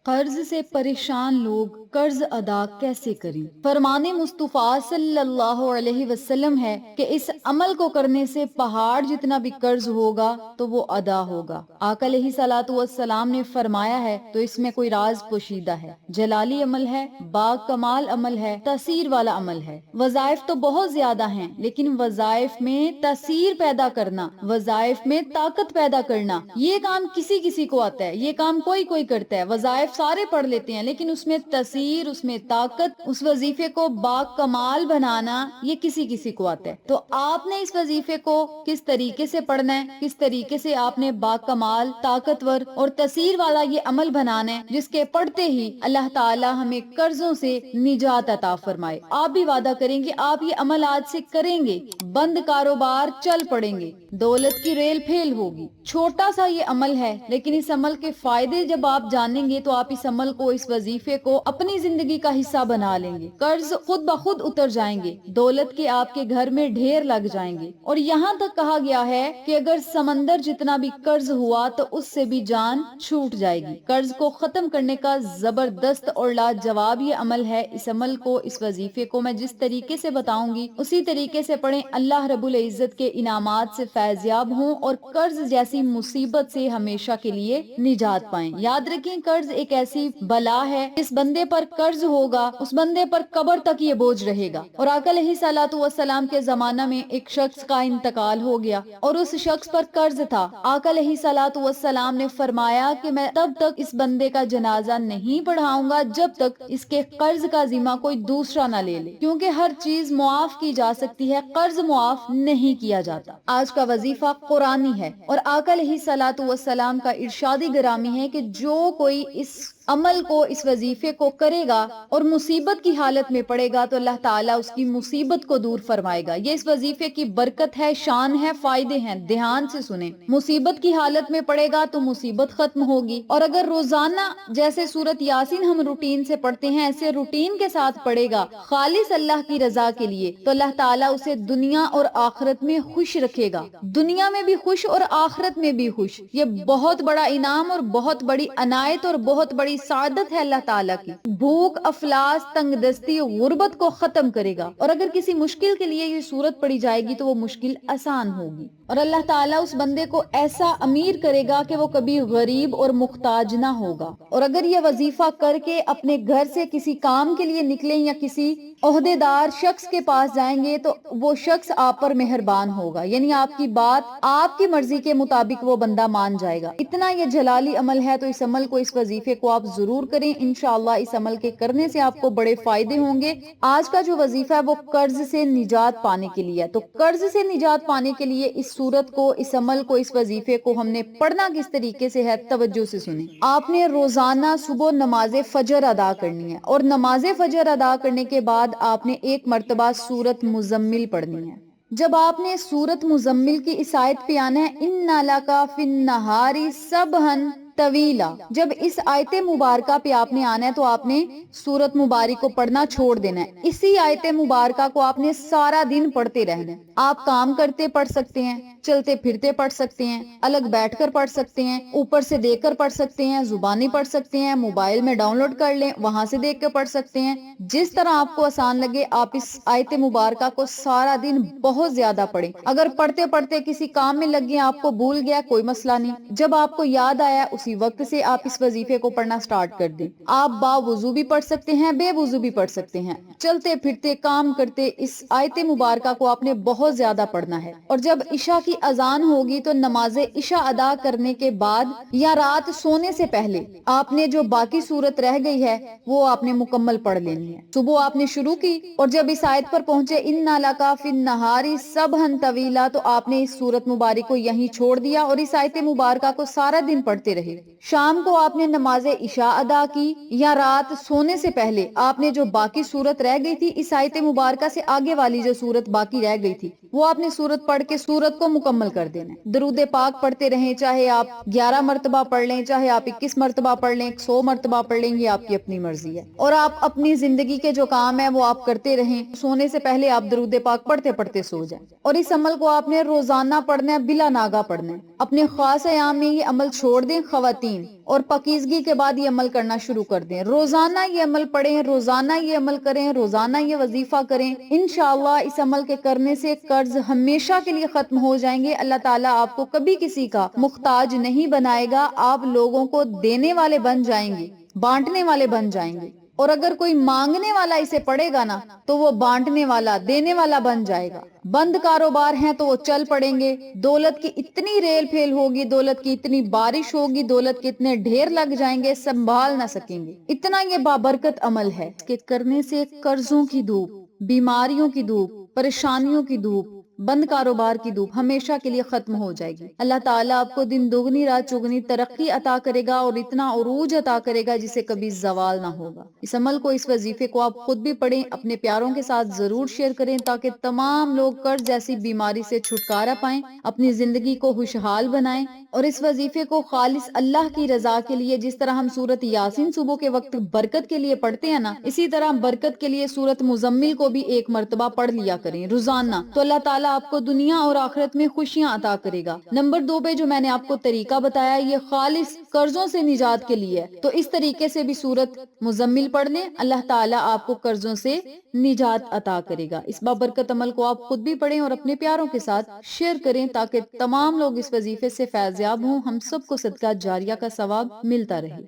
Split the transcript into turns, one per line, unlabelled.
قرض سے پریشان لوگ قرض ادا کیسے کریں؟ فرمان مصطفیٰ صلی اللہ علیہ وسلم ہے کہ اس عمل کو کرنے سے پہاڑ جتنا بھی قرض ہوگا تو وہ ادا ہوگا۔ آقا علیہ صلاۃ والسلام نے فرمایا ہے تو اس میں کوئی راز پوشیدہ ہے، جلالی عمل ہے، با کمال عمل ہے، تاثیر والا عمل ہے۔ وظائف تو بہت زیادہ ہیں، لیکن وظائف میں تاثیر پیدا کرنا، وظائف میں طاقت پیدا کرنا، یہ کام کسی کسی کو آتا ہے، یہ کام کوئی کوئی کرتا ہے۔ وظائف سارے پڑھ لیتے ہیں، لیکن اس میں تاثیر، اس میں طاقت، اس وظیفے کو با کمال بنانا، یہ کسی کسی کو آتا ہے۔ تو آپ نے اس وظیفے کو کس طریقے سے پڑھنا ہے، کس طریقے سے آپ نے با کمال، طاقتور اور تاثیر والا یہ عمل بنانا ہے، جس کے پڑھتے ہی اللہ تعالی ہمیں قرضوں سے نجات عطا فرمائے۔ آپ بھی وعدہ کریں گے، آپ یہ عمل آج سے کریں گے، بند کاروبار چل پڑیں گے، دولت کی ریل پھیل ہوگی۔ چھوٹا سا یہ عمل ہے، لیکن اس عمل کے فائدے جب آپ جانیں گے تو آپ اس عمل کو، اس وظیفے کو اپنی زندگی کا حصہ بنا لیں گے۔ قرض خود بخود اتر جائیں گے، دولت کے آپ کے گھر میں ڈھیر لگ جائیں گے، اور یہاں تک کہا گیا ہے کہ اگر سمندر جتنا بھی قرض ہوا تو اس سے بھی جان چھوٹ جائے گی۔ قرض کو ختم کرنے کا زبردست اور لاجواب یہ عمل ہے۔ اس عمل کو، اس وظیفے کو میں جس طریقے سے بتاؤں گی اسی طریقے سے پڑھیں، اللہ رب العزت کے انعامات سے فیضیاب ہوں اور قرض جیسی مصیبت سے ہمیشہ کے لیے نجات پائیں۔ یاد رکھیں، قرض ایک ایسی بلا ہے، جس بندے پر قرض ہوگا اس بندے پر قبر تک یہ بوجھ رہے گا۔ اور آقا علیہ صلاۃ والسلام کے زمانہ میں ایک شخص کا انتقال ہو گیا اور اس شخص پر قرض تھا۔ آقا علیہ صلاۃ والسلام نے فرمایا کہ میں تب تک اس بندے کا جنازہ نہیں پڑھاؤں گا جب تک اس کے قرض کا ذمہ کوئی دوسرا نہ لے لے، کیونکہ ہر چیز معاف کی جا سکتی ہے، قرض معاف نہیں کیا جاتا۔ آج کا وظیفہ قرآنی ہے، اور آقا علیہ صلاۃ والسلام کا ارشادی گرامی ہے کہ جو کوئی اس عمل کو، اس وظیفے کو کرے گا اور مصیبت کی حالت میں پڑے گا تو اللہ تعالیٰ اس کی مصیبت کو دور فرمائے گا۔ یہ اس وظیفے کی برکت ہے، شان ہے، فائدے ہیں، دھیان سے سنیں۔ مصیبت کی حالت میں پڑے گا تو مصیبت ختم ہوگی، اور اگر روزانہ جیسے سورت یاسین ہم روٹین سے پڑھتے ہیں ایسے روٹین کے ساتھ پڑھے گا خالص اللہ کی رضا کے لیے، تو اللہ تعالیٰ اسے دنیا اور آخرت میں خوش رکھے گا، دنیا میں بھی خوش اور آخرت میں بھی خوش۔ یہ بہت بڑا انعام اور بہت بڑی عنایت اور بہت بڑی سعادت ہے اللہ تعالیٰ کی۔ بھوک، افلاس، تنگ دستی، غربت کو ختم کرے گا، اور اگر کسی مشکل کے لیے یہ صورت پڑی جائے گی تو وہ مشکل آسان ہوگی، اور اللہ تعالیٰ اس بندے کو ایسا امیر کرے گا کہ وہ کبھی غریب اور محتاج نہ ہوگا۔ اور اگر یہ وظیفہ کر کے اپنے گھر سے کسی کام کے لیے نکلیں یا کسی عہدے دار شخص کے پاس جائیں گے تو وہ شخص آپ پر مہربان ہوگا، یعنی آپ کی بات آپ کی مرضی کے مطابق وہ بندہ مان جائے گا۔ اتنا یہ جلالی عمل ہے، تو اس عمل کو، اس وظیفے کو آپ ضرور کریں۔ انشاءاللہ اس عمل کے کرنے سے آپ کو بڑے فائدے ہوں گے۔ آج کا جو وظیفہ ہے وہ قرض سے نجات پانے کے لیے ہے، تو قرض سے نجات پانے کے لیے اس صورت کو، اس عمل کو، اس وظیفے کو ہم نے پڑھنا کس طریقے سے ہے، توجہ سے سنیں۔ آپ نے روزانہ صبح نماز فجر ادا کرنی ہے، اور نماز فجر ادا کرنے کے بعد آپ نے ایک مرتبہ سورت مزمل پڑھنی ہے۔ جب آپ نے سورت مزمل کی اس آیت پہ آنا ہے، اِنَّ لَكَ فِي النَّهَارِ سَبْحًا طویلا، جب اس آیت مبارکہ پہ آپ نے آنا ہے تو آپ نے سورت مبارک کو پڑھنا چھوڑ دینا ہے۔ اسی آیت مبارکہ کو آپ نے سارا دن پڑھتے رہنا ہے۔ آپ کام کرتے پڑھ سکتے ہیں، چلتے پھرتے پڑھ سکتے ہیں، الگ بیٹھ کر پڑھ سکتے ہیں، اوپر سے دیکھ کر پڑھ سکتے ہیں، زبانی پڑھ سکتے ہیں، موبائل میں ڈاؤن لوڈ کر لیں، وہاں سے دیکھ کر پڑھ سکتے ہیں، جس طرح آپ کو آسان لگے آپ اس آیت مبارکہ کو سارا دن بہت زیادہ پڑھیں۔ اگر پڑھتے پڑھتے کسی کام میں لگ گئے، آپ کو بھول گیا، کوئی مسئلہ نہیں، جب آپ کو یاد آیا اسی وقت سے آپ اس وظیفے کو پڑھنا سٹارٹ کر دیں۔ آپ با وضو بھی پڑھ سکتے ہیں، بے وضو بھی پڑھ سکتے ہیں، چلتے پھرتے کام کرتے اس آیت مبارکہ کو آپ نے بہت زیادہ پڑھنا ہے۔ اور جب عشاء کی اذان ہوگی تو نماز عشاء ادا کرنے کے بعد یا رات سونے سے پہلے آپ نے جو باقی صورت رہ گئی ہے وہ آپ نے مکمل پڑھ لینی ہے۔ صبح آپ نے شروع کی اور جب اس آیت پر پہنچے اِنَّ لَكَ فِي النَّهَارِ سَبْحًا طویلا، تو آپ نے اس صورت مبارک کو یہیں چھوڑ دیا اور اس آیت مبارکہ کو سارا دن پڑھتے رہے۔ شام کو آپ نے نماز عشاء ادا کی یا رات سونے سے پہلے آپ نے جو باقی صورت رہ گئی تھی، اس آیت مبارکہ سے آگے والی جو صورت باقی رہ گئی تھی وہ آپ نے صورت پڑھ کے صورت کو مکمل کر دینا ہے۔ درود پاک پڑھتے رہیں، چاہے آپ 11 مرتبہ پڑھ لیں، چاہے آپ 21 مرتبہ پڑھ لیں، 100 مرتبہ پڑھ لیں، یہ آپ کی اپنی مرضی ہے۔ اور آپ اپنی زندگی کے جو کام ہیں وہ آپ کرتے رہیں، سونے سے پہلے آپ درود پاک پڑھتے پڑھتے سو جائیں۔ اور اس عمل کو آپ نے روزانہ پڑھنا ہے، بلا ناگا پڑھنا ہے۔ اپنے خاص ایام میں یہ عمل چھوڑ دیں، خواتین اور پاکیزگی کے بعد یہ عمل کرنا شروع کر دیں، روزانہ یہ عمل پڑھیں، روزانہ یہ عمل کریں، روزانہ یہ وظیفہ کریں، انشاءاللہ اس عمل کے کرنے سے قرض ہمیشہ کے لیے ختم ہو جائیں گے۔ اللہ تعالیٰ آپ کو کبھی کسی کا محتاج نہیں بنائے گا، آپ لوگوں کو دینے والے بن جائیں گے، بانٹنے والے بن جائیں گے۔ اور اگر کوئی مانگنے والا اسے پڑے گا نا تو وہ بانٹنے والا، دینے والا بن جائے گا۔ بند کاروبار ہیں تو وہ چل پڑیں گے، دولت کی اتنی ریل پھیل ہوگی، دولت کی اتنی بارش ہوگی، دولت کے اتنے ڈھیر لگ جائیں گے، سنبھال نہ سکیں گے۔ اتنا یہ بابرکت عمل ہے کہ کرنے سے قرضوں کی دھوپ، بیماریوں کی دھوپ، پریشانیوں کی دھوپ، بند کاروبار کی دھوپ ہمیشہ کے لیے ختم ہو جائے گی۔ اللہ تعالیٰ آپ کو دن دگنی رات چگنی ترقی عطا کرے گا اور اتنا عروج عطا کرے گا جسے کبھی زوال نہ ہوگا۔ اس عمل کو، اس وظیفے کو آپ خود بھی پڑھیں، اپنے پیاروں کے ساتھ ضرور شیئر کریں تاکہ تمام لوگ قرض جیسی بیماری سے چھٹکارا پائیں، اپنی زندگی کو خوشحال بنائیں، اور اس وظیفے کو خالص اللہ کی رضا کے لیے، جس طرح ہم سورۃ یاسین صبح کے وقت برکت کے لیے پڑھتے ہیں نا، اسی طرح برکت کے لیے سورۃ مزمل کو بھی ایک مرتبہ پڑھ لیا کریں روزانہ، تو اللہ تعالیٰ آپ کو دنیا اور آخرت میں خوشیاں عطا کرے گا۔ نمبر 2 پہ جو میں نے آپ کو طریقہ بتایا یہ خالص قرضوں سے نجات کے لیے ہے، تو اس طریقے سے بھی سورۃ مزمل پڑھ لیں، اللہ تعالیٰ آپ کو قرضوں سے نجات عطا کرے گا۔ اس بابرکت عمل کو آپ خود بھی پڑھیں اور اپنے پیاروں کے ساتھ شیئر کریں تاکہ تمام لوگ اس وظیفے سے فیض یاب ہوں، ہم سب کو صدقہ جاریہ کا ثواب ملتا رہے۔